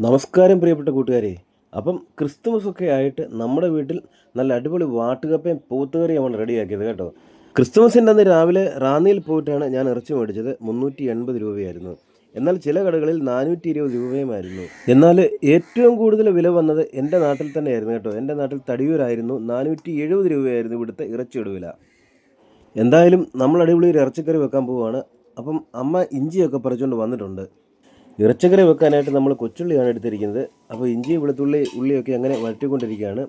നമസ്കാരം പ്രിയപ്പെട്ട കൂട്ടുകാരെ. അപ്പം ക്രിസ്തുമസൊക്കെ ആയിട്ട് നമ്മുടെ വീട്ടിൽ നല്ല അടിപൊളി വാട്ടുകപ്പയും പോത്തുകറിയുമാണ് റെഡിയാക്കിയത് കേട്ടോ. ക്രിസ്തുമസിൻ്റെ അന്ന് രാവിലെ റാന്നിയിൽ പോയിട്ടാണ് ഞാൻ ഇറച്ചി മേടിച്ചത്. 380 രൂപയായിരുന്നു. എന്നാൽ ചില കടകളിൽ 420 രൂപയുമായിരുന്നു. എന്നാൽ ഏറ്റവും കൂടുതൽ വില വന്നത് എൻ്റെ നാട്ടിൽ തന്നെയായിരുന്നു കേട്ടോ. എൻ്റെ നാട്ടിൽ തടിയൂരായിരുന്നു. 470 രൂപയായിരുന്നു ഇവിടുത്തെ ഇറച്ചിയുടെ വില. എന്തായാലും നമ്മൾ അടിപൊളി ഒരു ഇറച്ചിക്കറി വെക്കാൻ പോവുകയാണ്. അപ്പം അമ്മ ഇഞ്ചിയൊക്കെ പറിച്ചുകൊണ്ട് വന്നിട്ടുണ്ട്. ഇറച്ചിക്കറി വെക്കാനായിട്ട് നമ്മൾ കൊച്ചുള്ളിയാണ് എടുത്തിരിക്കുന്നത്. അപ്പോൾ ഇഞ്ചി വെളുത്തുള്ളി ഉള്ളിയൊക്കെ അങ്ങനെ വഴറ്റിക്കൊണ്ടിരിക്കുകയാണ്.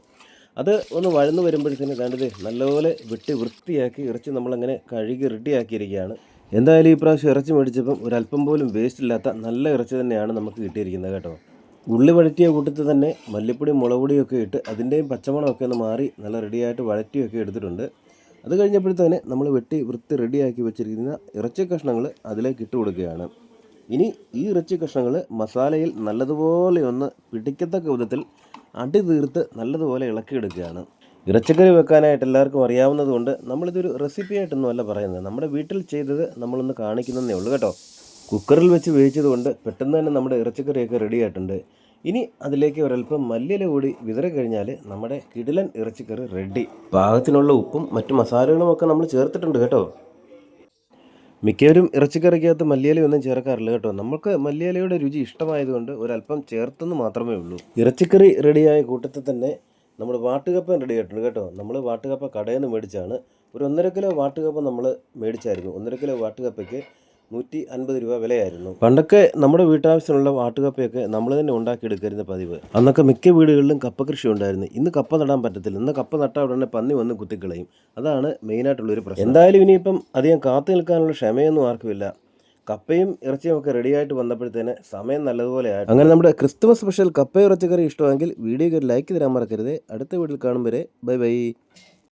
അത് ഒന്ന് വഴന്നു വരുമ്പോഴത്തേന് കണ്ടത് നല്ലപോലെ വെട്ടി വൃത്തിയാക്കി ഇറച്ചി നമ്മളങ്ങനെ കഴുകി റെഡിയാക്കിയിരിക്കുകയാണ്. എന്തായാലും ഈ പ്രാവശ്യം ഇറച്ചി മേടിച്ചപ്പം ഒരല്പം പോലും വേസ്റ്റ് ഇല്ലാത്ത നല്ല ഇറച്ചി തന്നെയാണ് നമുക്ക് കിട്ടിയിരിക്കുന്നത് കേട്ടോ. ഉള്ളി വഴറ്റിയ കൂട്ടത്തിൽ തന്നെ മല്ലിപ്പൊടി മുളക് പൊടിയൊക്കെ ഇട്ട് അതിൻ്റെയും പച്ചമണമൊക്കെ ഒന്ന് മാറി നല്ല റെഡിയായിട്ട് വഴറ്റിയൊക്കെ എടുത്തിട്ടുണ്ട്. അത് കഴിഞ്ഞപ്പോഴത്തേന് നമ്മൾ വെട്ടി വൃത്തി റെഡിയാക്കി വെച്ചിരിക്കുന്ന ഇറച്ചി കഷ്ണങ്ങൾ അതിലേക്ക് ഇട്ട് കൊടുക്കുകയാണ്. ഇനി ഈ ഇറച്ചി കഷ്ണങ്ങൾ മസാലയിൽ നല്ലതുപോലെ ഒന്ന് പിടിക്കത്തക്ക വിധത്തിൽ അടി തീർത്ത് നല്ലതുപോലെ ഇളക്കിയെടുക്കുകയാണ്. ഇറച്ചിക്കറി വെക്കാനായിട്ട് എല്ലാവർക്കും അറിയാവുന്നതുകൊണ്ട് നമ്മളിതൊരു റെസിപ്പി ആയിട്ടൊന്നും അല്ല പറയുന്നത്. നമ്മുടെ വീട്ടിൽ ചെയ്തത് നമ്മളൊന്ന് കാണിക്കുന്നതേ ഉള്ളൂ കേട്ടോ. കുക്കറിൽ വെച്ച് വേവിച്ചതുകൊണ്ട് പെട്ടെന്ന് തന്നെ നമ്മുടെ ഇറച്ചിക്കറിയൊക്കെ റെഡി ആയിട്ടുണ്ട്. ഇനി അതിലേക്ക് ഒരല്പം മല്ലിയില കൂടി വിതറി കഴിഞ്ഞാൽ നമ്മുടെ കിടിലൻ ഇറച്ചിക്കറി റെഡി. പാകത്തിനുള്ള ഉപ്പും മറ്റു മസാലകളും ഒക്കെ നമ്മൾ ചേർത്തിട്ടുണ്ട് കേട്ടോ. മിക്കവരും ഇറച്ചിക്കറിക്കകത്ത് മല്ലിയില ഒന്നും ചേർക്കാറില്ല കേട്ടോ. നമുക്ക് മല്ലിയിലയുടെ രുചി ഇഷ്ടമായതുകൊണ്ട് ഒരല്പം ചേർത്തെന്ന് മാത്രമേ ഉള്ളൂ. ഇറച്ചിക്കറി റെഡിയായ കൂട്ടത്തിൽ തന്നെ നമ്മൾ വാട്ടുകപ്പ റെഡി ആയിട്ടുണ്ട് കേട്ടോ. നമ്മൾ വാട്ടുകപ്പ കടയിൽ നിന്ന് മേടിച്ചാണ്. ഒരു 1.5 കിലോ വാട്ടുകപ്പ നമ്മൾ മേടിച്ചായിരുന്നു. 1.5 കിലോ വാട്ടുകപ്പയ്ക്ക് 150 രൂപ വിലയായിരുന്നു. പണ്ടൊക്കെ നമ്മുടെ വീട്ടാവശ്യത്തിനുള്ള വാട്ടുകപ്പയൊക്കെ നമ്മൾ തന്നെ ഉണ്ടാക്കിയെടുക്കരുന്ന പതിവ്. അന്നൊക്കെ മിക്ക വീടുകളിലും കപ്പ കൃഷി ഉണ്ടായിരുന്നു. ഇന്ന് കപ്പ നടാൻ പറ്റത്തില്ല. ഇന്ന് കപ്പ നട്ടാൽ ഉടനെ പന്നി വന്ന് കുത്തിക്കളയും. അതാണ് മെയിനായിട്ടുള്ളൊരു പ്രശ്നം. എന്തായാലും ഇനിയിപ്പം അധികം കാത്തു നിൽക്കാനുള്ള ക്ഷമയൊന്നും ആർക്കുമില്ല. കപ്പയും ഇറച്ചിയും ഒക്കെ റെഡിയായിട്ട് വന്നപ്പോഴത്തേന് സമയം നല്ലതുപോലെ ആയിട്ട് അങ്ങനെ നമ്മുടെ ക്രിസ്തുമസ് സ്പെഷ്യൽ കപ്പ ഇറച്ചിക്കറി ഇഷ്ടമെങ്കിൽ വീഡിയോക്ക് ഒരു ലൈക്ക് തരാൻ മറക്കരുത്. അടുത്ത വീഡിയോയിൽ കാണും വരെ ബൈ ബൈ.